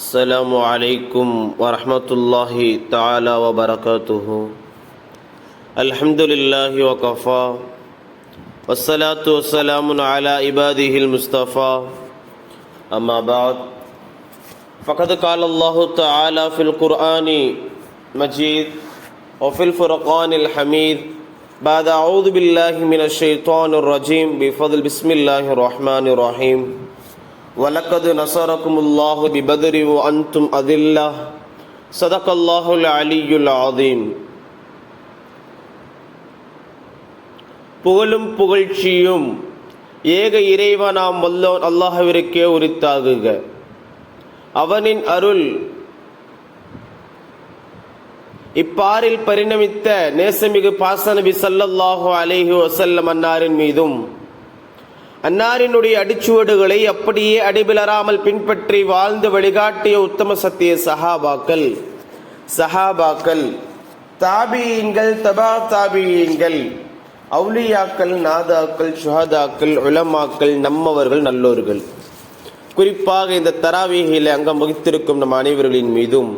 السلام عليكم ورحمة الله تعالى وبركاته. الحمد لله وكفى والصلاة والسلام على عباده المصطفى. أما بعد فقد قال الله تعالى في القرآن المجيد وفي الفرقان الحميد بعد أعوذ بالله من الشيطان الرجيم بفضل بسم الله الرحمن الرحيم. وَلَقَدْ نَصَرَكُمُ اللَّهُ بِبَدْرٍ وَأَنْتُمْ أَذِلَّةٌ صدق الله العلي العظيم. புகழும் புகழ்ச்சியும் ஏக இறைவனாம் வல்லோன் அல்லாஹ்விற்கே உரித்தாகுக. அவனின் அருள் இப்பாரில் பரிணமித்த நேசமிகு பாசநபி ஸல்லல்லாஹு அலைஹி வஸல்லம் அன்னாரின் மீதும் அன்னாரினுடைய அடிச்சுவடுகளை அப்படியே அடிபிலராமல் பின்பற்றி வாழ்ந்து வழிகாட்டிய உத்தம சத்திய சஹாபாக்கள் தாபியீன்கள் தபா தாபியீன்கள் அவுலியாக்கள் நாதாக்கள் சுஹதாக்கள் உலமாக்கள் நம்மவர்கள் நல்லோர்கள் குறிப்பாக இந்த தராவீஹிலே அங்கம் வகித்திருக்கும் நம் அனைவர்களின் மீதும்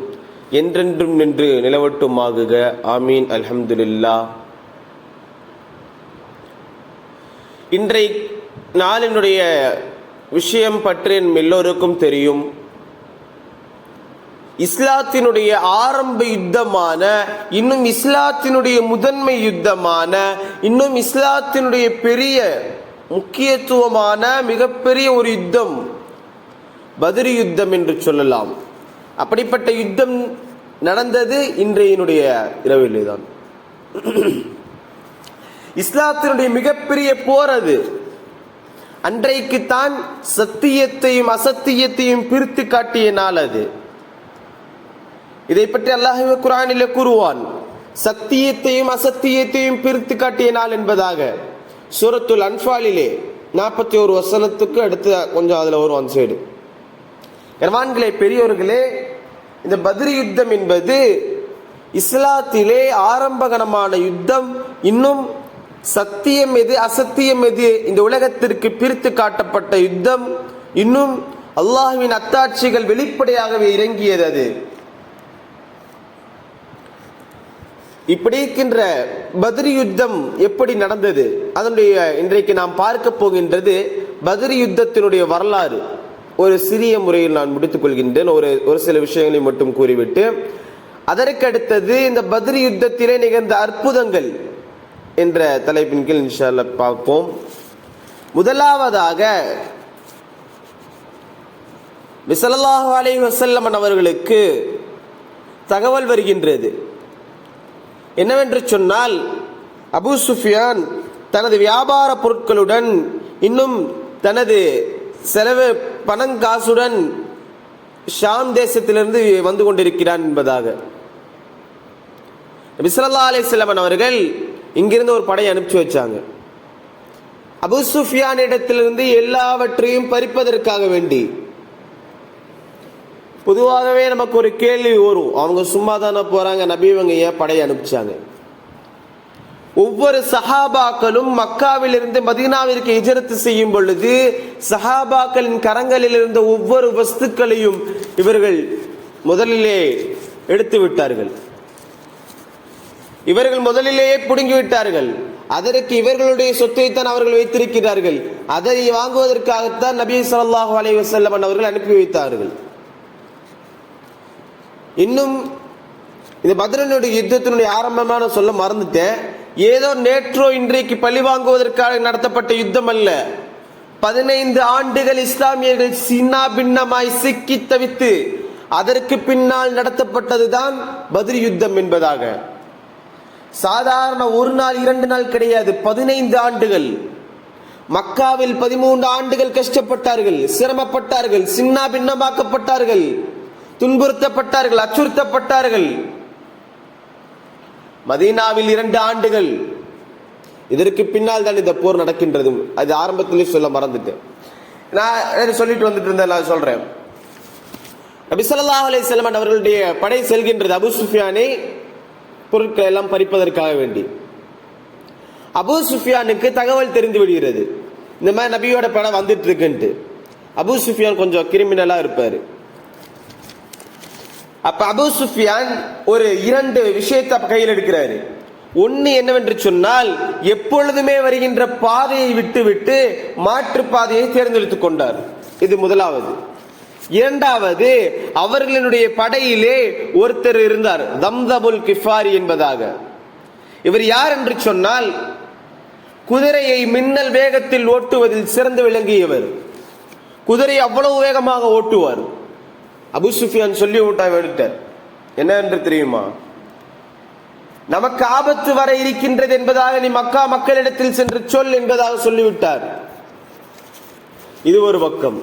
என்றென்றும் நின்று நிலவட்டுமாகுக. ஆமீன். அல்ஹம்துலில்லாஹ். இன்றைய நாளினுடைய விஷயம் பற்றி எல்லோருக்கும் தெரியும். இஸ்லாத்தினுடைய ஆரம்ப யுத்தமான, இன்னும் இஸ்லாத்தினுடைய முதன்மை யுத்தமான, இன்னும் இஸ்லாத்தினுடைய பெரிய முக்கியத்துவமான மிகப்பெரிய ஒரு யுத்தம் பத்ர் யுத்தம் என்று சொல்லலாம். அப்படிப்பட்ட யுத்தம் நடந்தது இன்றையினுடைய இரவிலே தான். இஸ்லாத்தினுடைய மிகப்பெரிய போர் அது. அன்றைக்குத்தான் சத்தியத்தையும் அசத்தியத்தையும் பிரித்து காட்டிய நாள் அது. இதை பற்றி அல்லாஹ் குர்ஆனிலே கூறுவான், சத்தியத்தையும் அசத்தியத்தையும் பிரித்து காட்டிய நாள் என்பதாக. சூரத்துல் அன்ஃபாலிலே 41 வசனத்துக்கு அடுத்து கொஞ்சம் அதுல ஒரு ஒன் சைடு. கர்வான்களே, பெரியோர்களே, இந்த பத்ர் யுத்தம் என்பது இஸ்லாத்திலே ஆரம்பகரமான யுத்தம். இன்னும் சத்தியம் எது அசத்தியம் எது இந்த உலகத்திற்கு பிரித்து காட்டப்பட்ட யுத்தம். இன்னும் அல்லாஹ்வின் அத்தாட்சிகள் வெளிப்படையாகவே இறங்கியது அது. இப்படி இருக்கின்ற பத்ர் யுத்தம் எப்படி நடந்தது, அதனுடைய இன்றைக்கு நாம் பார்க்க போகின்றது பத்ர் யுத்தத்தினுடைய வரலாறு. ஒரு சிறிய முறையில் நான் முடித்துக் கொள்கின்றேன். ஒரு சில விஷயங்களை மட்டும் கூறிவிட்டு அதற்கு அடுத்தது இந்த பத்ர் யுத்தத்திலே நிகழ்ந்த அற்புதங்கள் என்ற தலைப்பின் கீழ் இன்ஷா அல்லாஹ் பார்ப்போம். முதலாவதாக ஸல்லல்லாஹு அலைஹி வஸல்லம் அவர்களுக்கு தகவல் வருகின்றது. என்னவென்று சொன்னால், அபூ சுஃபியான் தனது வியாபார பொருட்களுடன் இன்னும் தனது செலவு பணங்காசுடன் ஷாம் தேசத்திலிருந்து வந்து கொண்டிருக்கிறான் என்பதாக. நபி ஸல்லல்லாஹு அலைஹி வஸல்லம் அவர்கள் இங்கிருந்து ஒரு படை அனுப்பிச்சு வச்சாங்க. அபூ சுஃபியான் இடத்திலிருந்து எல்லாவற்றையும் பறிப்பதற்காக வேண்டி. பொதுவாகவே நமக்கு ஒரு கேள்வி வரும், அவங்க சும்மா தானே போறாங்க, நபி இவங்க ஏன் படை அனுப்பிச்சாங்க? ஒவ்வொரு சஹாபாக்களும் மக்காவில் இருந்து மதீனாவிற்கு ஹிஜ்ரத் செய்யும் பொழுது சஹாபாக்களின் கரங்களில் இருந்த ஒவ்வொரு வஸ்துக்களையும் இவர்கள் முதலிலே எடுத்து விட்டார்கள். இவர்கள் முதலிலேயே புடுங்கி விட்டார்கள். அதற்கு இவர்களுடைய சொத்தை தான் அவர்கள் வைத்திருக்கிறார்கள். அதை வாங்குவதற்காகத்தான் நபி ஸல்லல்லாஹு அலைஹி வஸல்லம் அவர்கள் அனுப்பி வைத்தார்கள். இன்னும் இந்த பத்ரனுடைய யுத்தத்தினுடைய ஆரம்பமான சொல்ல மறந்துட்டேன். ஏதோ நேற்றோ இன்றைக்கு பழி வாங்குவதற்காக நடத்தப்பட்ட யுத்தம் அல்ல. 15 ஆண்டுகள் இஸ்லாமியர்கள் சின்னா பின்னமாய் சிக்கி தவித்து அதற்கு பின்னால் நடத்தப்பட்டதுதான் பத்ர் யுத்தம் என்பதாக. சாதாரண ஒரு நாள் 2 நாள் கிடையாது, 15 ஆண்டுகள். மக்காவில் 13 ஆண்டுகள் கஷ்டப்பட்டார்கள், சிரமப்பட்டார்கள், சின்ன பின்னமாக்கப்பட்டார்கள், துன்புறுத்தப்பட்டார்கள், அச்சுறுத்தப்பட்டார்கள். மதீனாவில் 2 ஆண்டுகள். இதற்கு பின்னால் தான் இந்த போர் நடக்கின்றது. அது ஆரம்பத்திலே சொல்ல மறந்துட்டேன். நான் சொல்லிட்டு வந்துட்டு இருந்தேன், நான் சொல்றேன். நபி ஸல்லல்லாஹு அலைஹி வஸல்லம் அவர்களுடைய படை செல்கின்றது அபூ சுஃபியானை பொருட்கள் எல்லாம் பறிப்பதற்காக வேண்டி. அபூ சுஃபியானுக்கு தகவல் தெரிந்து விடுகிறது, இந்த மாதிரி நபியோட படம் வந்துட்டு இருக்குன்ட்டு. அபூ சுஃபியான் கொஞ்சம் கிரிமினலா இருப்பாரு. அப்ப அபூ சுஃபியான் ஒரு 2 விஷயத்தை கையில் எடுக்கிறாரு. ஒன்னு என்னவென்று சொன்னால், எப்பொழுதுமே வருகின்ற பாதையை விட்டு மாற்று பாதையை தேர்ந்தெடுத்துக் கொண்டார். இது முதலாவது. இரண்டாவது, அவர்களுடைய படையிலே ஒருத்தர் இருந்தார், தம்தமுல் கிஃபாரி என்பதாக. இவர் யார் என்று சொன்னால், குதிரையை மின்னல் வேகத்தில் ஓட்டுவதில் சிறந்து விளங்கியவர். குதிரை அவ்வளவு வேகமாக ஓட்டுவார். அபூ சுஃபியான் சொல்லி விட்டார், என்ன என்று தெரியுமா, நமக்கு ஆபத்து வர இருக்கின்றது என்பதாக நீ மக்கா மக்களிடத்தில் சென்று சொல் என்பதாக சொல்லிவிட்டார். இது ஒரு பக்கம்.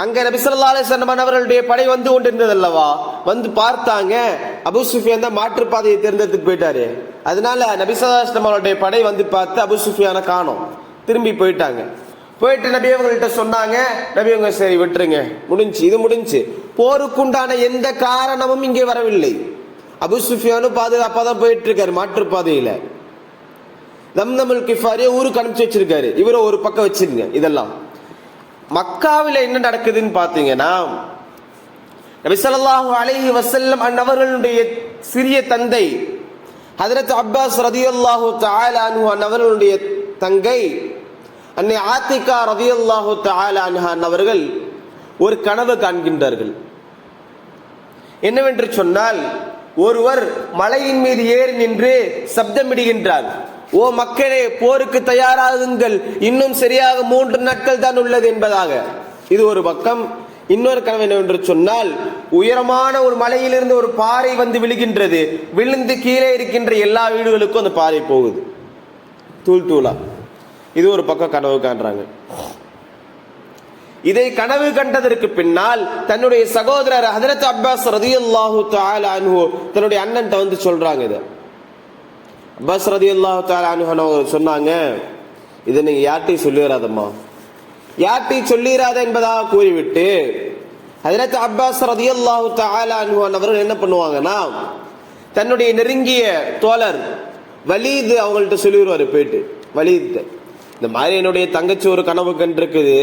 அங்க நபி ஸல்லல்லாஹு அலைஹி வஸல்லம் அவர்களுடைய படை வந்து கொண்டிருந்தது அல்லவா, வந்து பார்த்தாங்க, அபூ சுஃபியான் தான் மாற்று பாதையை தேர்ந்தெடுத்து போயிட்டாரு. அதனால நபி ஸல்லல்லாஹு அலைஹி வஸல்லம் அவருடைய படை வந்து பார்த்து அபூ சுஃபியானை காணோம், திரும்பி போயிட்டாங்க. போயிட்டு நபி அவங்கள்ட்ட சொன்னாங்க. நபி அவங்க சரி விட்டுருங்க, முடிஞ்சு, இது முடிஞ்சு. போருக்குண்டான எந்த காரணமும் இங்கே வரவில்லை. அபூ சுஃபியானும் பாதுகாப்பா தான் போயிட்டு இருக்காரு மாற்று பாதையில. தம்தமுல் கிஃபாரியை ஊருக்கு அனுப்பிச்சு வச்சிருக்காரு, இவரை ஒரு பக்கம் வச்சிருங்க. இதெல்லாம் மக்காவில என்ன நடக்குதுன்னு பாத்தீங்கன்னா, நபி ஸல்லல்லாஹு அலைஹி வஸல்லம் அவர்களுடைய சிறிய தந்தை ஹஜ்ரத் அப்பாஸ் ரலியல்லாஹு தஆலா அன்ஹு அவர்களுடைய தங்கை அன்னை ஆத்திகா ரலியல்லாஹு தஆலா அன்ஹா அவர்கள் ஒரு கனவு காண்கின்றார்கள். என்னவென்று சொன்னால், ஒருவர் மலையின் மீது ஏறி நின்று சப்தமிடுகின்றார், ஓ மக்களே, போருக்கு தயாராகுங்கள், இன்னும் சரியாக 3 நாட்கள் தான் உள்ளது என்பதாக. இது ஒரு பக்கம். இன்னொரு கனவு என்னவென்று சொன்னால், உயரமான ஒரு மலையிலிருந்து ஒரு பாறை வந்து விழுகின்றது, விழுந்து கீழே இருக்கின்ற எல்லா வீடுகளுக்கும் அந்த பாறை போகுது, தூள் தூளா. இது ஒரு பக்கம் கனவு காண்றாங்க. இதை கனவு கண்டதற்கு பின்னால் தன்னுடைய சகோதரர் ஹஜ்ரத் அப்பாஸ் ரலியல்லாஹு தஆலா அன்ஹு தன்னுடைய அண்ணன்ட்ட வந்து சொல்றாங்க. இதை அப்பாஸ் ரலியல்லாஹு தஆலா அன்ஹு சொன்னாங்க, இதை நீங்க யார்ட்டையும் சொல்லிடாதம்மா, யார்ட்டையும் சொல்லிடாத என்பதாக கூறிவிட்டு ஹஜ்ரத் அப்பாஸ் ரலியல்லாஹு தஆலா அன்ஹு அவர்கள் என்ன பண்ணுவாங்கன்னா, தன்னுடைய நெருங்கிய தோழர் வலீத் அவங்கள்ட்ட சொல்லிடுவாரு. போயிட்டு வலீத், இந்த மாதிரி என்னுடைய தங்கச்சி ஒரு கனவு கண்டிருக்குது,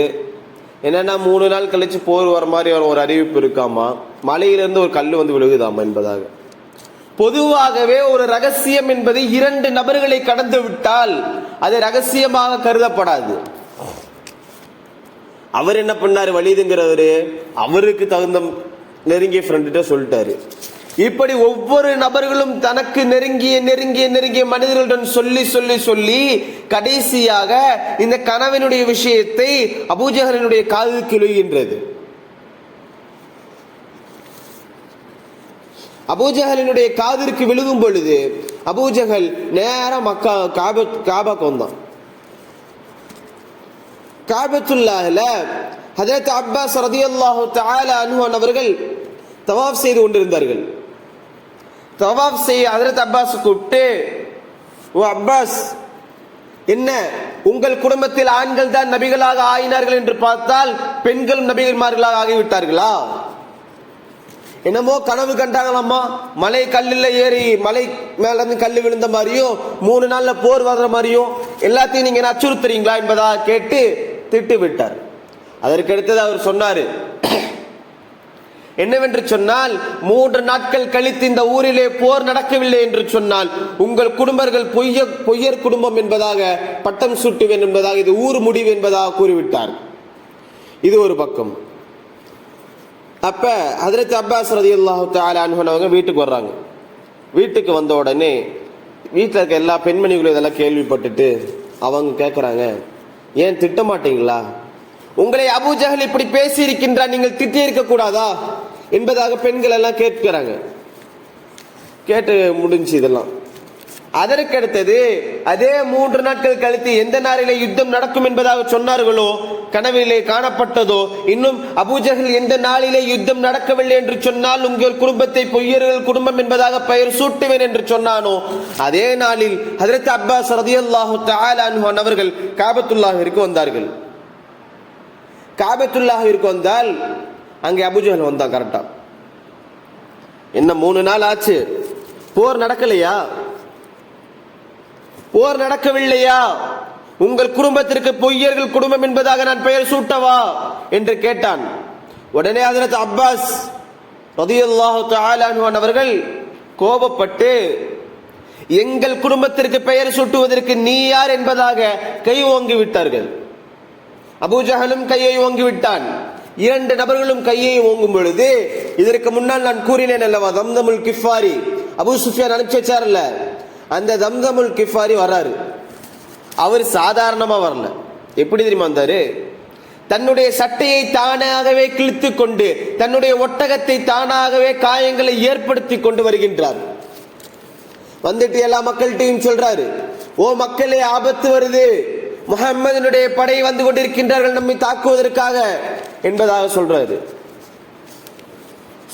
என்னன்னா 3 நாள் கழிச்சு போர் வர மாதிரி ஒரு அறிவிப்பு இருக்காமா, மலையிலிருந்து ஒரு கல் வந்து விழுகுதாமா என்பதாக. பொதுவாகவே ஒரு ரகசியம் என்பது 2 நபர்களை கடந்து விட்டால் அது ரகசியமாக கருதப்படாது. அவர் என்ன பண்ணாரு, வலிதுங்கிறவரு அவருக்கு தகுந்த நெருங்கிய ஃப்ரெண்ட்ட சொல்லிட்டாரு. இப்படி ஒவ்வொரு நபர்களும் தனக்கு நெருங்கிய மனிதர்களுடன் சொல்லி கடைசியாக இந்த கனவினுடைய விஷயத்தை அபூஜஹலினுடைய காதுக்கு விழுகின்றது. அபூஜஹலினுடைய காதிற்கு விழுகும் பொழுது அபூஜஹல் நேரா மக்கா காபாக்கு வந்தான். காபத்துல்லாஹ்ல ஹஜ்ரத் அப்பாஸ் ரலியல்லாஹு தஆலா அன்ஹு அவர்கள் தவாஃப் செய்து கொண்டிருந்தார்கள். தவாஃப் செய்ய ஹஜ்ரத் அப்பாஸ் கூப்பிட்டு, ஓ அப்பாஸ், என்ன உங்கள் குடும்பத்தில் ஆண்கள் தான் நபிகளாக ஆயினார்கள் என்று பார்த்தால் பெண்களும் நபிகள்மார்களாக ஆகிவிட்டார்களா? என்னமோ கனவு கண்டாங்களாமா, மலை கல்லில் ஏறி மலை மேல இருந்து கல்லு விழுந்த மாதிரியும் 3 நாள்ல போர் வர்ற மாதிரியும் எல்லாத்தையும் நீங்க அச்சுறுத்துறீங்களா என்பதாக கேட்டு திட்டு விட்டார். அதற்கடுத்தது அவர் சொன்னாரு, என்னவென்று சொன்னால், 3 நாட்கள் கழித்து இந்த ஊரிலே போர் நடக்கவில்லை என்று சொன்னால் உங்கள் குடும்பங்கள் பொய்யர் குடும்பம் என்பதாக பட்டம் சூட்டுவேன் என்பதாக, இது ஊர் முடிவு என்பதாக கூறிவிட்டார். இது ஒரு பக்கம். அப்ப ஹஜ்ரத் அப்பாஸ் ரலியல்லாஹு தஆலா அன்ஹு அவங்க வீட்டுக்கு வர்றாங்க. வீட்டுக்கு வந்த உடனே வீட்டில் இருக்க எல்லா பெண்மணிகளும் இதெல்லாம் கேள்விப்பட்டுட்டு அவங்க கேட்கறாங்க, ஏன் திட்ட மாட்டீங்களா? உங்களை அபூஜஹல் இப்படி பேசி இருக்கின்றார், நீங்கள் திட்டி இருக்க கூடாதா என்பதாக பெண்கள் எல்லாம் கேட்கிறாங்க. கேட்டு முடிஞ்சு இதெல்லாம். அதற்கடுத்தது அதே 3 நாட்கள் கழித்து எந்த நாளிலே யுத்தம் நடக்கும் என்பதாக சொன்னார்களோ, கனவிலே காணப்பட்டதோ, இன்னும் அபூஜஹல் எந்த நாளிலே யுத்தம் நடக்கவில்லை என்று சொன்னால் உங்கள் குடும்பத்தை பொய்யர்கள் குடும்பம் என்பதாக பெயர் சூட்டுவேன் என்று சொன்னானோ, அதே நாளில் ஹஜ்ரத் அப்பாஸ் ரலியல்லாஹு தஆலா அன்ஹு அவர்கள் காபத்துல்லாஹிற்கு வந்தார்கள். காபத்துல்லாஹிற்கு வந்தால் அங்கே அபூஜஹல் வந்தான். கரெக்டா என்ன 3 நாள் ஆச்சு, போர் நடக்கலையா? போர் நடக்கவில்லையா? உங்கள் குடும்பத்திற்கு பொய்யர்கள் குடும்பம் என்பதாக நான் பெயர் சூட்டவா என்று கேட்டான். உடனே ஹஜ்ரத் அப்பாஸ் ரலியல்லாஹு தஆலா அன்ஹு அவர்கள் கோபப்பட்டு, எங்கள் குடும்பத்திற்கு பெயர் சூட்டுவதற்கு நீ யார் என்பதாக கை ஓங்கி விட்டார்கள். அபூஜஹலும் கையை ஓங்கி விட்டான். இரண்டு நபர்களும் கையை ஓங்கும் பொழுது, இதற்கு முன்னால் நான் கூறினேன் அல்லவா, தம்தமுல் கிஃபாரி அபூ சுஃபியான் அனுப்பிச்சு வச்சார்ல, அந்த தம்தமுல் கிஃபாரி வராரு. அவர் சாதாரணமா வரல. எப்படி தெரியுமா வந்தாரு? தன்னுடைய சட்டையை தானாகவே கிழித்து கொண்டு, தன்னுடைய ஒட்டகத்தை தானாகவே காயங்களை ஏற்படுத்தி கொண்டு வருகின்றார். வந்துட்டு எல்லா மக்கள்கிட்டையும் சொல்றாரு, ஓ மக்களே, ஆபத்து வருது, முஹம்மதினுடைய படை வந்து கொண்டிருக்கின்றார்கள் நம்மை தாக்குவதற்காக என்பதாக சொல்றாரு.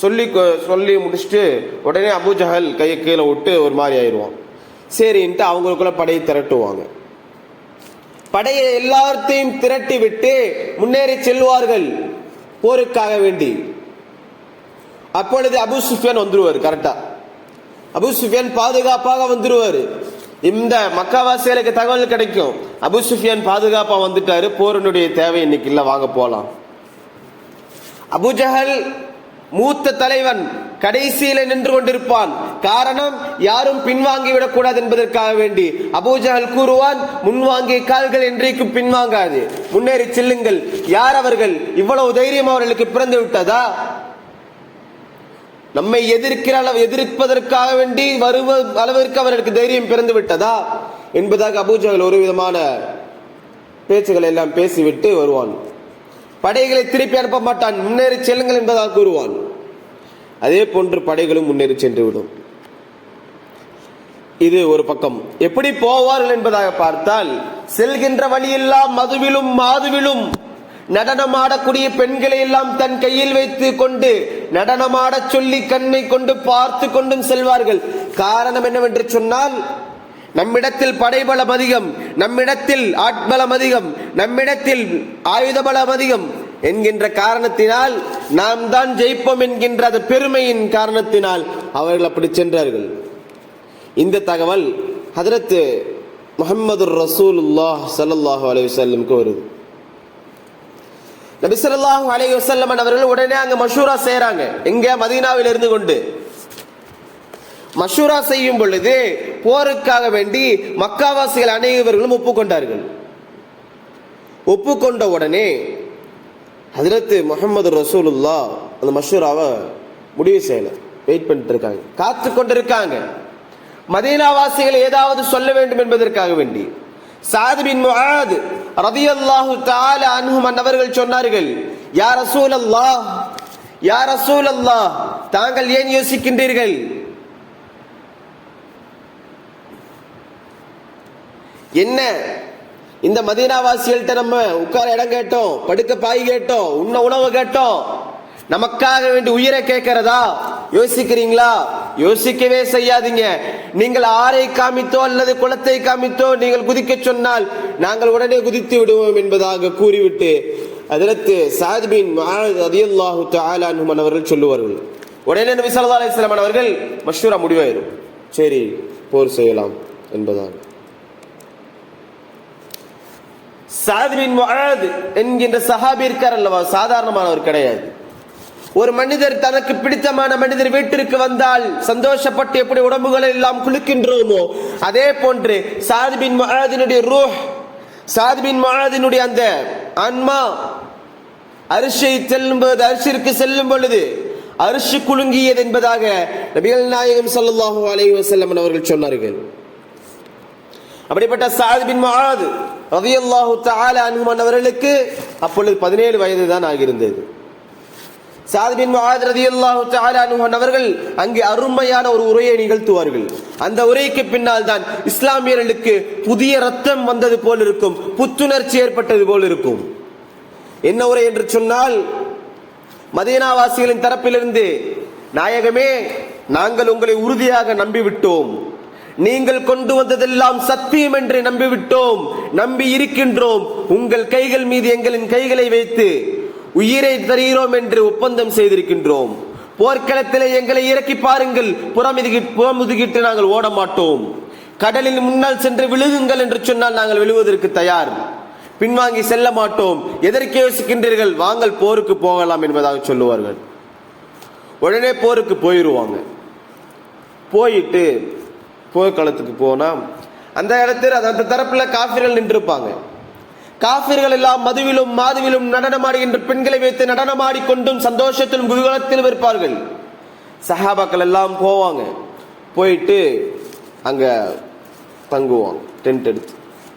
சொல்லி முடிச்சுட்டு உடனே அபூஜஹல் கையை கீழே விட்டு ஒரு மாதிரி ஆயிடுவான். சரின்ட்டு அவங்களுக்குள்ள படையை திரட்டுவாங்க. படையை எல்லாத்தையும் திரட்டி விட்டு முன்னேறி செல்வார்கள் போருக்காக வேண்டி. அப்பொழுது அபூ சுஃபியான் வந்துருவார். கரெக்டா அபூ சுஃபியான் பாதுகாப்பாக வந்துருவாரு. இந்த மக்காவாசிகளுக்கு தகவல் கிடைக்கும், அபூ சுஃபியான் பாதுகாப்பா வந்துட்டாரு, போரினுடைய தேவை இன்னைக்கு இல்ல, வாங்க போலாம். அபூஜஹல் மூத்த தலைவன் கடைசியில நின்று கொண்டிருப்பான். காரணம், யாரும் பின்வாங்கி விடக்கூடாது என்பதற்காக வேண்டி அபூஜஹல் கூறுவான், முன்வாங்கிய கால்கள் என்றைக்கும் பின்வாங்காது, முன்னேறி செல்லுங்கள். யார் அவர்கள்? இவ்வளவு தைரியம் அவர்களுக்கு பிறந்து விட்டதா? நம்மை எதிர்ப்பதற்காக வேண்டி வருவ அளவிற்கு அவர்களுக்கு தைரியம் பிறந்து விட்டதா என்பதாக அபூஜஹல் ஒரு விதமான பேச்சுகளை எல்லாம் பேசிவிட்டு வருவான். படைகளை திருப்பி அனுப்ப மாட்டான், முன்னேறி செல்லுங்கள் என்பதாக கூறுவான். அதே போன்று படைகளும் முன்னேறி சென்று விடும். இது ஒரு பக்கம். எப்படி போவார்கள் என்பதாக பார்த்தால், செல்கின்ற வழியெல்லாம் மதுவிலும் மாதுவிலும் நடனமாடக்கூடிய பெண்களை எல்லாம் தன் கையில் வைத்து கொண்டு நடனமாட சொல்லி கண்ணை கொண்டு பார்த்து கொண்டும் செல்வார்கள். காரணம் என்னவென்று சொன்னால், நம்மிடத்தில் படைபலம் அதிகம், நம்மிடத்தில் ஆட்பலம் அதிகம், நம்மிடத்தில் ஆயுத பலம் அதிகம் என்கின்ற காரணத்தினால், நாம் தான் ஜெயிப்போம் என்கின்ற அந்த பெருமையின் காரணத்தினால் அவர்கள் அப்படி சென்றார்கள். இந்த தகவல் ஹதரத் முஹம்மது ரசூலுல்லாஹ் ஸல்லல்லாஹு அலைஹி வஸல்லம் வருது. நபி ஸல்லல்லாஹு அலைஹி வஸல்லம் அவர்கள் உடனே அங்க மஷூரா செய்யறாங்க. எங்க? மதீனாவில் இருந்து கொண்டு மஷூரா செய்யும் பொழுது போருக்காக வேண்டி மக்காவாசிகள் அனைவர்களும் ஒப்புக்கொண்டார்கள். ஒப்புக்கொண்ட உடனே ஹஜ்ரத் முஹம்மது ரசூலுல்லாஹ் அந்த மஷூராவை முடிவு செய்யல, வெயிட் பண்ணிட்டு இருக்காங்க, காத்து கொண்டிருக்காங்க. மதீனாவாசிகள் ஏதாவது சொல்ல வேண்டும் என்பதற்காக வேண்டி சாத் பின் முஆத் ரலியல்லாஹு தஆலா அன்ஹு அவர்கள் சொன்னார்கள், யா ரசூலல்லாஹ், யா ரசூலல்லாஹ், தாங்கள் ஏன் யோசிக்கின்றீர்கள்? என்ன, இந்த மதீனாவாசிகள்கிட்ட நம்ம உட்கார இடம் கேட்டோம், படுக்க பாய் கேட்டோம், உண்ண உணவு கேட்டோம், நமக்காக வேண்டி உயிரை கேட்கிறதா? யோசிக்கிறீங்களா? யோசிக்கவே செய்யாதீங்க. நீங்கள் ஆறை காமித்தோ அல்லது குளத்தை காமித்தோ நீங்கள் குதிக்க சொன்னால் நாங்கள் உடனே குதித்து விடுவோம் என்பதாக கூறிவிட்டு ஹஜ்ரத் சாத் பின் முஆத் ரலியல்லாஹு தஆலா அன்ஹு அவர்கள் சொல்லுவார்கள். உடனே நபி ஸல்லல்லாஹு அலைஹி வஸல்லம் அவர்கள் மஷூரா முடிவாயிரும், சரி போர் செய்யலாம் என்பதாக. சாத் பின் முஆத் என்கின்ற சஹாபி இருக்கார் அல்லவா, சாதாரணமானவர் கிடையாது. ஒரு மனிதர் தனக்கு பிடித்தமான மனிதர் வீட்டிற்கு வந்தால் சந்தோஷப்பட்டு எப்படி உடம்புகளை எல்லாம் குளிக்கின்றோமோ அதே போன்று சாத் பின் முஆதினுடைய ரூஹ், சாத் பின் முஆதினுடைய அந்த ஆன்மா அரிசிற்கு செல்லும் பொழுது அரிசி குலுங்கியது என்பதாக நபிகள் நாயகம் ஸல்லல்லாஹு அலைஹி வஸல்லம் அவர்கள் சொன்னார்கள். அப்படிப்பட்ட சாத் பின் முஆத் ரலியல்லாஹு தஆலா அன்ஹு அவர்களுக்கு அப்பொழுது 17 வயது தான் ஆகியிருந்தது. சாத் பின் முஆத் ரலியல்லாஹு தஆலா அன்ஹு அவர்கள் அங்கே அருமையான ஒரு உரையை நிகழ்த்துவார்கள். அந்த உரைக்கு பின்னால் தான் இஸ்லாமியர்களுக்கு புதிய ரத்தம் வந்தது போல் இருக்கும், புத்துணர்ச்சி ஏற்பட்டது போல் இருக்கும். என்ன உரை என்று சொன்னால், மதீனாவாசிகளின் தரப்பிலிருந்து, நாயகமே, நாங்கள் உங்களை உறுதியாக நம்பிவிட்டோம், நீங்கள் கொண்டு வந்ததெல்லாம் சத்தியம் என்று நம்பிவிட்டோம், நம்பி இருக்கின்றோம், உங்கள் கைகள் மீது எங்களின் கைகளை வைத்து உயிரை தருகிறோம் என்று ஒப்பந்தம் செய்திருக்கின்றோம், போர்க்களத்திலே எங்களை இறக்கி பாருங்கள், புறமுதுகிட்டு நாங்கள் ஓட மாட்டோம், கடலில் முன்னால் சென்று விழுகுங்கள் என்று சொன்னால் நாங்கள் விழுவதற்கு தயார், பின்வாங்கி செல்ல மாட்டோம், எதற்கு யோசிக்கின்றீர்கள், வாங்கள் போருக்கு போகலாம் என்பதாக சொல்லுவார்கள். உடனே போருக்கு போயிடுவாங்க. போயிட்டு போர்க்களத்துக்கு போனா அந்த இடத்துல அந்த தரப்புல காஃபிர்கள் நின்றுப்பாங்க. காஃபிர்கள் எல்லாம் மதுவிலும் மாதுவிலும் நடனமாடுகின்ற பெண்களை வைத்து நடனமாடிக்கொண்டும் சந்தோஷத்திலும் குதூகலத்திலும் இருப்பார்கள். சஹாபாக்கள் எல்லாம் போவாங்க. போயிட்டு அங்க தங்குவாங்க. டென்ட் எடுத்து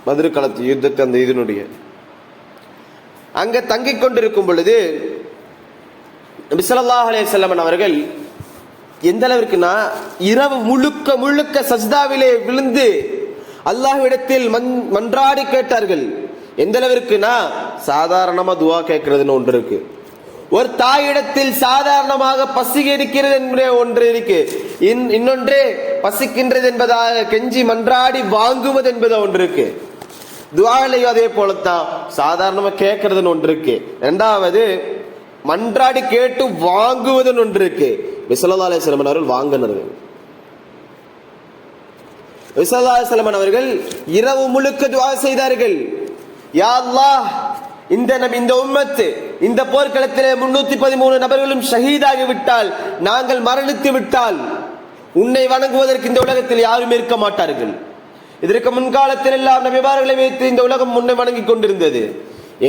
பத்ர் களத்து யுத்தத்தை அந்த இதனுடைய அங்க தங்கிக் கொண்டிருக்கும் பொழுது நபி ஸல்லல்லாஹு அலைஹி வஸல்லம் அவர்கள் எந்த அளவிற்குனா இரவு முழுக்க முழுக்க சஜ்தாவிலே விழுந்து அல்லாஹ்விடத்தில் மன்றாடி கேட்டார்கள். எந்த அளவிற்குனா சாதாரணமா துஆ கேட்கிறதுன்னு ஒன்று இருக்கு. ஒரு தாயிடத்தில் சாதாரணமாக பசி இருக்கிறது என்ற ஒன்று இருக்கு. இன்னொன்று பசிக்கின்றது என்பதாக கெஞ்சி மன்றாடி வாங்குவது என்பது ஒன்று இருக்கு. துஆலையும் அதே போலத்தான் சாதாரணமா கேட்கறதுன்னு ஒன்று இருக்கு. இரண்டாவது மன்றாடி கேட்டு வாங்குவதுன்னு ஒன்று இருக்கு. ஸல்லல்லாஹு அலைஹி வஸல்லம் அவர்கள் வாங்கினார்கள். ஸல்லல்லாஹு அலைஹி வஸல்லம் அவர்கள் இரவு முழுக்க துஆ செய்தார்கள். யா அல்லாஹ், இந்த உம்மத்து இந்த போர்க்களத்திலே 313 நபர்களும் ஷஹீதாகி விட்டால், நாங்கள் மரணித்து விட்டால் உன்னை வணங்குவதற்கு இந்த உலகத்தில் யாரும் இருக்க மாட்டார்கள். இதற்கு முன்காலத்தில் எல்லாம் நபிமார்களை வைத்து இந்த உலகம் முன்னை வணங்கிக் கொண்டிருந்தது.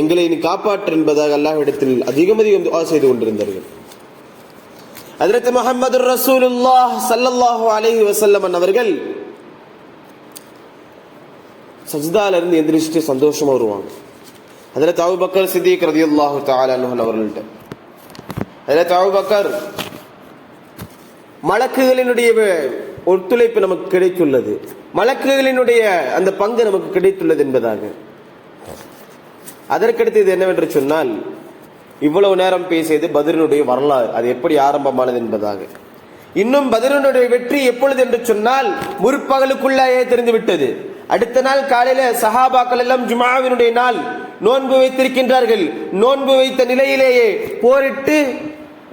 எங்களை நீ காப்பாற்று என்பதாக அல்லாஹ்விடத்தில் அதிகம் துஆ செய்து கொண்டிருந்தார்கள். ஹஜ்ரத் முஹம்மது ரசூலுல்லாஹ் ஸல்லல்லாஹு அலைஹி வஸல்லம் அவர்கள் சஜ்தால இருந்து எந்திரிச்சிட்டு சந்தோஷமா வருவாங்க. ஹஜ்ரத் அபூபக்கர் சித்திக் ரலியல்லாஹு தஆலா அன்ஹு அவர்கள்ட்ட, ஹஜ்ரத் அபூபக்கர், மலக்குகளினுடைய ஒத்துழைப்பு நமக்கு கிடைத்துள்ளது, மலக்குகளினுடைய அந்த பங்கு நமக்கு கிடைத்துள்ளது என்பதாக. அதற்கடுத்து இது என்னவென்று சொன்னால், இவ்வளவு நேரம் பேசியது பத்ரினுடைய வரலாறு, அது எப்படி ஆரம்பமானது என்பதாக. இன்னும் பத்ரினுடைய வெற்றி எப்பொழுது என்று சொன்னால் முற்பகலுக்குள்ளாயே தெரிந்து விட்டது. அடுத்த நாள் காலையில சஹாபாக்கள் எல்லாம் ஜுமாவினுடைய நாள் நோன்பு வைத்திருக்கின்றார்கள். நோன்பு வைத்த நிலையிலேயே போரிட்டு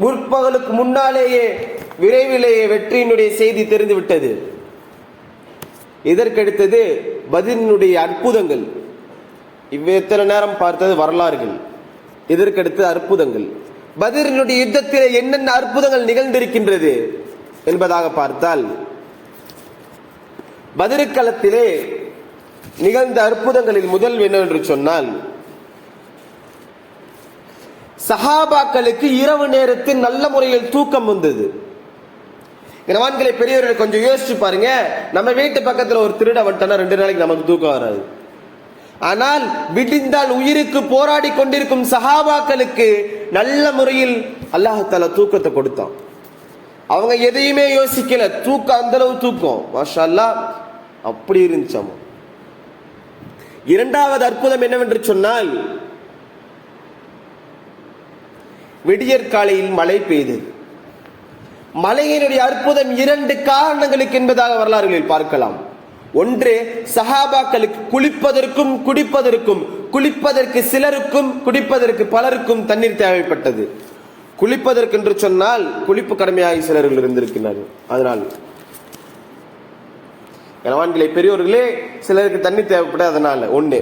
முற்பகலுக்கு முன்னாலேயே விரைவிலேயே வெற்றியினுடைய செய்தி தெரிந்து விட்டது. இதற்கடுத்தது பத்ரினுடைய அற்புதங்கள். இவ்வளவு நேரம் பார்த்தது வரலாறுகள். இதற்கடுத்து அற்புதங்கள். பத்ரினுடைய யுத்தத்திலே என்னென்ன அற்புதங்கள் நிகழ்ந்திருக்கின்றது என்பதாக பார்த்தால், பத்ர் களத்திலே நிகழ்ந்த அற்புதங்களில் முதல் என்னவென்று சொன்னால், சஹாபாக்களுக்கு இரவு நேரத்தில் நல்ல முறையில் தூக்கம் வந்தது. கணவான்களை பெரியவர்கள் கொஞ்சம் யோசிச்சு பாருங்க. நம்ம வீட்டு பக்கத்துல ஒரு திருட வந்துட்டா 2 நாளைக்கு நமக்கு தூக்கம் வராது. ஆனால் விடிந்தால் உயிருக்கு போராடி கொண்டிருக்கும் சஹாபாக்களுக்கு நல்ல முறையில் அல்லாஹ் தஆலா தூக்கத்தை கொடுத்தான். அவங்க எதையுமே யோசிக்கல, தூக்கம் அந்த அளவு தூக்கம், மாஷா அல்லாஹ், அப்படி இருந்துச்சாமா. இரண்டாவது அற்புதம் என்னவென்று சொன்னால், விடியற் காலையில் மழை பெய்தது. மழையினுடைய அற்புதம் 2 காரணங்களுக்கு என்பதாக வரலாறுகளில் பார்க்கலாம். ஒன்று, சஹாபாக்களுக்கு குளிப்பதற்கும் குடிப்பதற்கும், குளிப்பதற்கு சிலருக்கும் குடிப்பதற்கு பலருக்கும் தண்ணீர் தேவைப்பட்டது. குளிப்பதற்கு என்று சொன்னால் குளிப்பு கடமையாகி சிலர்கள் இருந்திருக்கிறார்கள். அதனால் கணவான்களை பெரியோர்களே, சிலருக்கு தண்ணீர் தேவைப்பட, அதனால ஒண்ணு.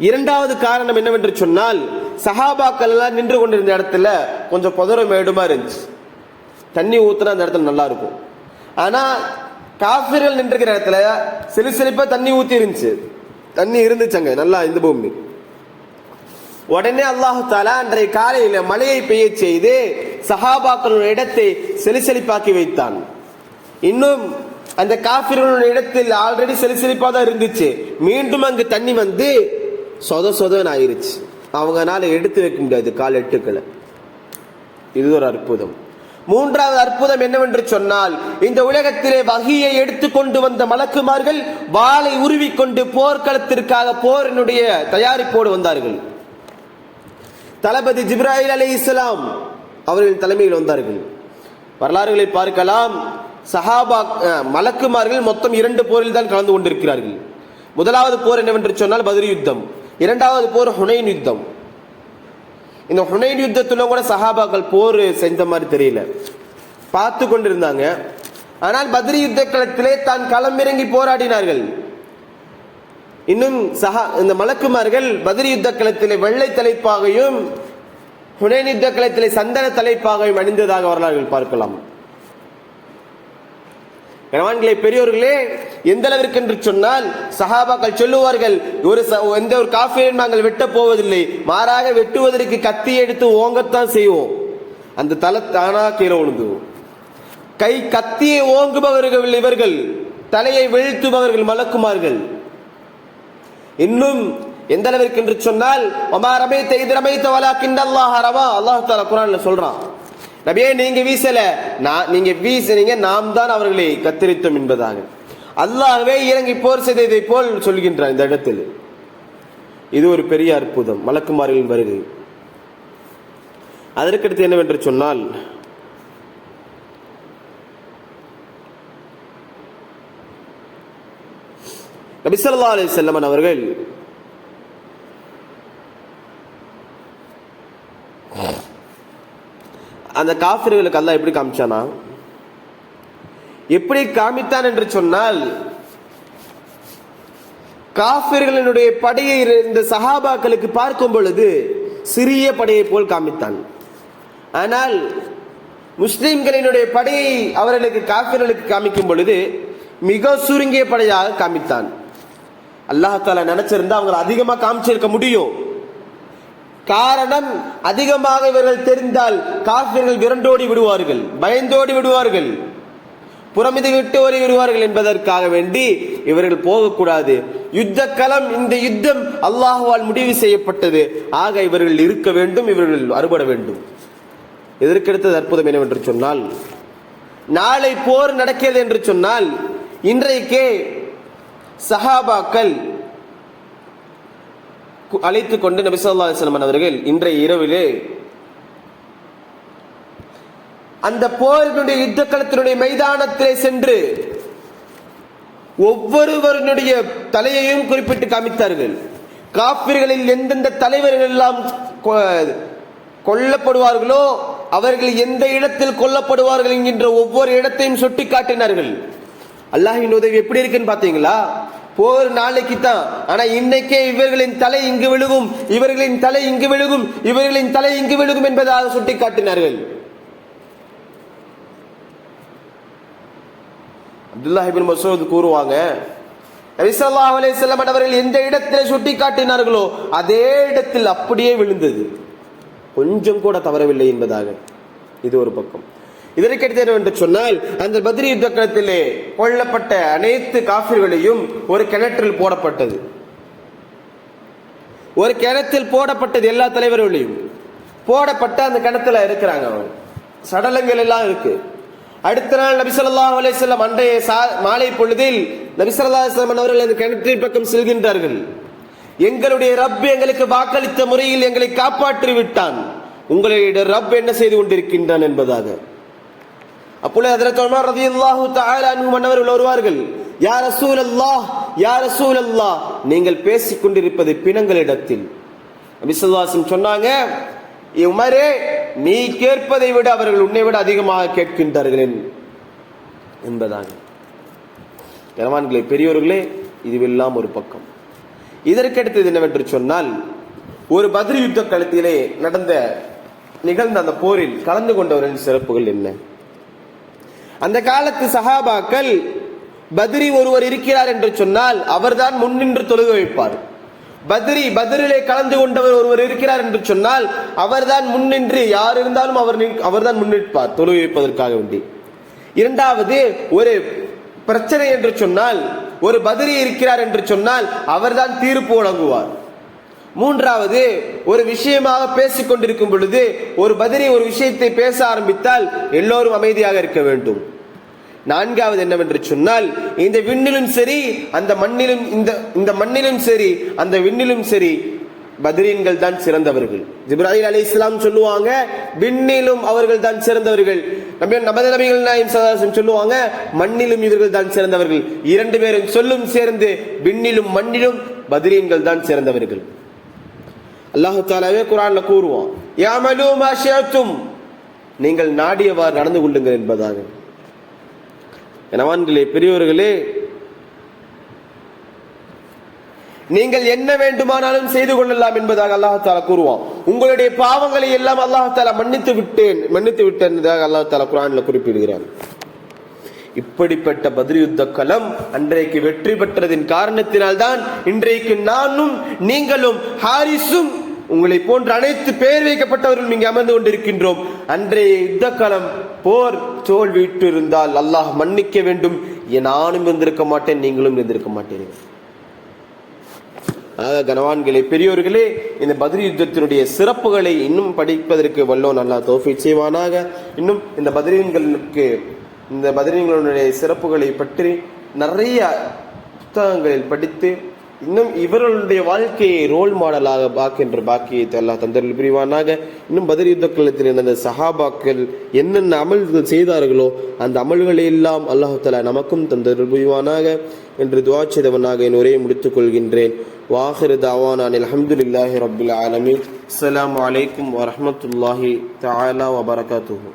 இரண்டாவது காரணம் என்னவென்று சொன்னால், சஹாபாக்கள் எல்லாம் நின்று கொண்டிருந்த இடத்துல கொஞ்சம் புதர மேடுமா இருந்துச்சு. தண்ணி ஊத்துனா அந்த இடத்துல நல்லா இருக்கும். ஆனா காஃபிர்கள் நின்றுக்கிற இடத்துல சிலிசிலிப்பா தண்ணி ஊத்தி இருந்துச்சு, தண்ணி இருந்துச்சாங்க நல்லா இந்த பூமி. உடனே அல்லாஹு தஆலா அன்றைய காலையில மழையை பெய்ய செய்து சஹாபாக்களுடைய இடத்தை செலிசெலிப்பாக்கி வைத்தான். இன்னும் அந்த காஃபிர்களுடைய இடத்தில் ஆல்ரெடி செலிசெலிப்பா தான் இருந்துச்சு, மீண்டும் அங்கு தண்ணி வந்து சொத சொதன்னு ஆயிருச்சு. அவங்கனால எடுத்து வைக்க முடியாது கால் எட்டுக்களை. இது ஒரு அற்புதம். மூன்றாவது அற்புதம் என்னவென்று சொன்னால், இந்த உலகத்திலே வஹியை எடுத்துக்கொண்டு வந்த மலக்குமார்கள் வாளை உருவிக்கொண்டு போர்க்களத்திற்காக போரினுடைய தயாரிப்போடு வந்தார்கள். தளபதி ஜிப்ராயில் அலைஹிஸ்ஸலாம் அவர்களின் தலைமையில் வந்தார்கள். வரலாறுகளை பார்க்கலாம். மலக்குமார்கள் மொத்தம் 2 போரில் தான் கலந்து கொண்டிருக்கிறார்கள். முதலாவது போர் என்னவென்று சொன்னால் பத்ர் யுத்தம். இரண்டாவது போர் ஹுனைன் யுத்தம். இந்த ஹுனைன் யுத்தத்துல கூட சஹாபாக்கள் போர் செஞ்ச மாதிரி தெரியல, பார்த்து கொண்டிருந்தாங்க. ஆனால் பத்ர் யுத்த களத்திலே தான் களமிறங்கி போராடினார்கள். இன்னும் இந்த மலக்குமார்கள் பத்ர் யுத்த களத்திலே வெள்ளை தலைப்பாகையும் ஹுனைன் யுத்த களத்திலே சந்தன தலைப்பாகை அணிந்ததாக வரலாறுகள் பார்க்கலாம். கணவான்களே, பெரியோர்களே, எந்த அளவிற்கு என்று சொன்னால் சஹாபாக்கள் சொல்லுவார்கள், எந்த ஒரு காஃபிரையும் நாங்கள் வெட்ட போவதில்லை, மாறாக வெட்டுவதற்கு கத்தி எடுத்து ஓங்கத்தான் செய்வோம். அந்த தலை தானா கீழே விழுந்துவோம். கை கத்தியை ஓங்குபவர்கள் இவர்கள், தலையை வீழ்த்துபவர்கள் மலக்குமார்கள். இன்னும் எந்த அளவிற்கு என்று சொன்னால் அல்லாஹ் தஆலா குர்ஆன்ல சொல்றான், நபியே நீங்க வீசல, நீங்க வீசினீங்க, நாம் தான் அவர்களை கத்தரித்தோம் என்பதாக. அல்லாஹ்வே இறங்கி போர் செய்ததை போல் சொல்கின்றான் இந்த இடத்தில். இது ஒரு பெரிய அற்புதம், மலக்குமார்களின் வருகை. அதற்கடுத்து என்னவென்று சொன்னால், நபி ஸல்லல்லாஹு அலைஹி வஸல்லம் அவர்கள் அந்த காஃபிர்களுக்கு அல்லாஹ் எப்படி காமிச்சானா, எப்படி காமித்தான் என்று சொன்னால், காஃபிர்களுடைய படையை இந்த சஹாபாக்களுக்கு பார்க்கும் பொழுது சிறிய படையை போல் காமித்தான். ஆனால் முஸ்லிம்களினுடைய படையை அவர்களுக்கு காஃபிர்களுக்கு காமிக்கும் பொழுது மிக சுருங்கிய படையாக காமித்தான். அல்லாஹ் தஆலா நினைச்சிருந்தா அவங்க அதிகமா காமிச்சிருக்க முடியும். காரணம், அதிகமாக இவர்கள் தெரிந்தால் காஃபிர்கள் விரண்டோடி விடுவார்கள், பயந்தோடி விடுவார்கள், புறமிது விட்டு ஓடி விடுவார்கள் என்பதற்காக வேண்டி இவர்கள் போகக்கூடாது. யுத்த களம், இந்த யுத்தம் அல்லாஹ்வால் முடிவு செய்யப்பட்டது. ஆக இவர்கள் இருக்க வேண்டும், இவர்கள் அறுபட வேண்டும். இதற்கடுத்தது அற்புதம் என்னவென்று சொன்னால், நாளை போர் நடக்கிறது என்று சொன்னால் இன்றைக்கே சஹாபாக்கள் அழைத்துக் கொண்டு நபி ஸல்லல்லாஹு அலைஹி வஸல்லம் அவர்கள் இன்றைய இரவிலே அந்த போரினுடைய யுத்த களத்தினுடைய மைதானத்திலே சென்று ஒவ்வொருவருடைய தலையையும் குறிப்பிட்டு காமித்தார்கள். காஃபிர்களில் எந்தெந்த தலைவர்கள் எல்லாம் கொல்லப்படுவார்களோ அவர்கள் எந்த இடத்தில் கொல்லப்படுவார்கள் என்கின்ற ஒவ்வொரு இடத்தையும் சுட்டி காட்டினார்கள். அல்லாஹ்வின் உதவி எப்படி இருக்குன்னு பாத்தீங்களா? போர் நாளைக்கு தான், ஆனா இன்னைக்கே இவர்களின் தலை இங்கு விழுகும், இவர்களின் தலை இங்கு விழுகும், இவர்களின் தலை இங்கு விழுகும் என்பதாக சுட்டி காட்டினார்கள். அப்துல்லாஹ் இப்னு மஸ்ஊத் கூறுவாங்க, நபி ஸல்லல்லாஹு அலைஹி வஸல்லம் அவர்கள் எந்த இடத்தில் சுட்டி காட்டினார்களோ அதே இடத்தில் அப்படியே விழுந்தது, கொஞ்சம் கூட தவறவில்லை என்பதாக. இது ஒரு பக்கம். இதற்கடுத்து என்னவென்று சொன்னால், அந்த பத்ர் யுத்த களத்திலே கொல்லப்பட்ட அனைத்து காஃபிர்களையும் ஒரு கிணற்றில் போடப்பட்டது. ஒரு கிணத்தில் போடப்பட்டது, எல்லா தலைவர்களையும் போடப்பட்ட அந்த கிணத்துல இருக்கிறாங்க, சடலங்கள் எல்லாம் இருக்கு. அடுத்த நாள் நபி ஸல்லல்லாஹு அலைஹி வஸல்லம் அன்றைய மாலை பொழுதில் நபி ஸல்லல்லாஹு அலைஹி வஸல்லம் அவர்கள் அந்த கிணற்றின் பக்கம் செல்கின்றார்கள். எங்களுடைய ரப் எங்களுக்கு வாக்களித்த முறையில் எங்களை காப்பாற்றி விட்டான், உங்களுடைய ரப் என்ன செய்து கொண்டிருக்கின்றான் என்பதாக. அப்பொழுது ஹஜ்ரத் உமர் ரலியல்லாஹு தஆலா அன்ஹு அவர்கள் வருவார்கள், யா ரசூலல்லாஹ், யா ரசூலல்லாஹ், நீங்கள் பேசிக் கொண்டிருப்பது பிணங்களிடத்தில். நபி ஸல்லல்லாஹு அலைஹி வஸல்லம் சொன்னாங்க, உமரே நீ கேட்பதை விட அவர்கள் உன்னை விட அதிகமாக கேட்கின்றார்கள் என்பதாக. கணவான்களே, பெரியோர்களே, இதுவெல்லாம் ஒரு பக்கம். இதற்கடுத்தது என்னவென்று சொன்னால், ஒரு பத்ர் யுத்த களத்திலே நிகழ்ந்த அந்த போரில் கலந்து கொண்டவர்களின் சிறப்புகள் என்ன? அந்த காலத்து சஹாபாக்கள் பத்ரி ஒருவர் இருக்கிறார் என்று சொன்னால் அவர்தான் முன்னின்று தொழுக வைப்பார். பத்ரிலே கலந்து கொண்டவர் ஒருவர் இருக்கிறார் என்று சொன்னால் அவர்தான் முன்னின்று, யார் இருந்தாலும் அவர்தான் முன்னிற்பார் தொழுக வைப்பதற்காக வேண்டி. இரண்டாவது, ஒரு பிரச்சனை என்று சொன்னால், ஒரு பத்ரி இருக்கிறார் என்று சொன்னால் அவர்தான் தீர்ப்பு வழங்குவார். மூன்றாவது, ஒரு விஷயமாக பேசிக் கொண்டிருக்கும் பொழுது ஒரு பத்ரி ஒரு விஷயத்தை பேச ஆரம்பித்தால் எல்லோரும் அமைதியாக இருக்க வேண்டும். நான்காவது என்னவென்று சொன்னால், இந்த விண்ணிலும் சரி அந்த மண்ணிலும், இந்த மண்ணிலும் சரி அந்த விண்ணிலும் சரி பத்ரீன்கள் தான் சிறந்தவர்கள். ஜிப்ராயில் அலைஹிஸ்ஸலாம் சொல்லுவாங்க, விண்ணிலும் அவர்கள் தான் சிறந்தவர்கள். நமது நபிகள் நாயகம் ஸல்லல்லாஹு அலைஹி வஸல்லம் சொல்லுவாங்க, மண்ணிலும் இவர்கள் தான் சிறந்தவர்கள். இரண்டு பேரும் சொல்லும் சேர்ந்து விண்ணிலும் மண்ணிலும் பத்ரீன்கள் தான் சிறந்தவர்கள். அல்லாஹ் தஆலாவே குர்ஆன்ல கூறுவான், யாமலு மா ஷிஅதும், நீங்கள் நாடியவாறு நடந்து கொள்ளுங்கள் என்பதாக. கணவான்களே, பெரியோர்களே, நீங்கள் என்ன வேண்டுமானாலும் செய்து கொள்ளலாம் என்பதாக அல்லாஹ் தஆலா கூறுவான். உங்களுடைய பாவங்களை எல்லாம் அல்லாஹ் தஆலா மன்னித்து விட்டேன் என்பதாக அல்லாஹ் தஆலா குர்ஆன்ல குறிப்பிடுகிறான். இப்படிப்பட்ட பத்ர் யுத்த களம் அன்றைக்கு வெற்றி பெற்றதின் காரணத்தினால்தான் இன்றைக்கு நானும் நீங்களும் ஹாரிஸும் உங்களை போன்ற அனைத்து பெயர் வைக்கப்பட்டவர்களும் இங்கே அமர்ந்து கொண்டிருக்கின்றோம். அன்றைய யுத்த களம் போர் தோல்விட்டு இருந்தால் அல்லாஹ் மன்னிக்க வேண்டும். நானும் இருந்திருக்க மாட்டேன், நீங்களும் இருந்திருக்க மாட்டீர்கள். கனவான்களே, பெரியோர்களே, இந்த பத்ர் யுத்தத்தினுடைய சிறப்புகளை இன்னும் படிப்பதற்கு வல்லோன் அல்லாஹ் தௌஃபீக் செய்வானாக. இன்னும் இந்த பத்ரீன்களுடைய சிறப்புகளை பற்றி நிறைய புத்தகங்களில் படித்து இன்னும் இவர்களுடைய வாழ்க்கையை ரோல் மாடலாக பார்க்கின்ற பாக்கியத்தை அல்லாஹ் தந்தருள் புரிவானாக. இன்னும் பத்ர் யுத்த காலத்தில் இருந்த சஹாபாக்கள் என்னென்ன அமல்கள் செய்தார்களோ அந்த அமல்களை எல்லாம் அல்லாஹ் தஆலா நமக்கும் தந்தருள் புரிவானாக என்று துஆ செய்தவனாக என் உரையை முடித்துக் கொள்கின்றேன். வாஹிரு தஅவானா அல்ஹம்துலில்லாஹி ரப்பில் ஆலமீன். அஸ்ஸலாமு அலைக்கும் வரஹ்மத்துல்லாஹி தஆலா வபரகாத்துஹு.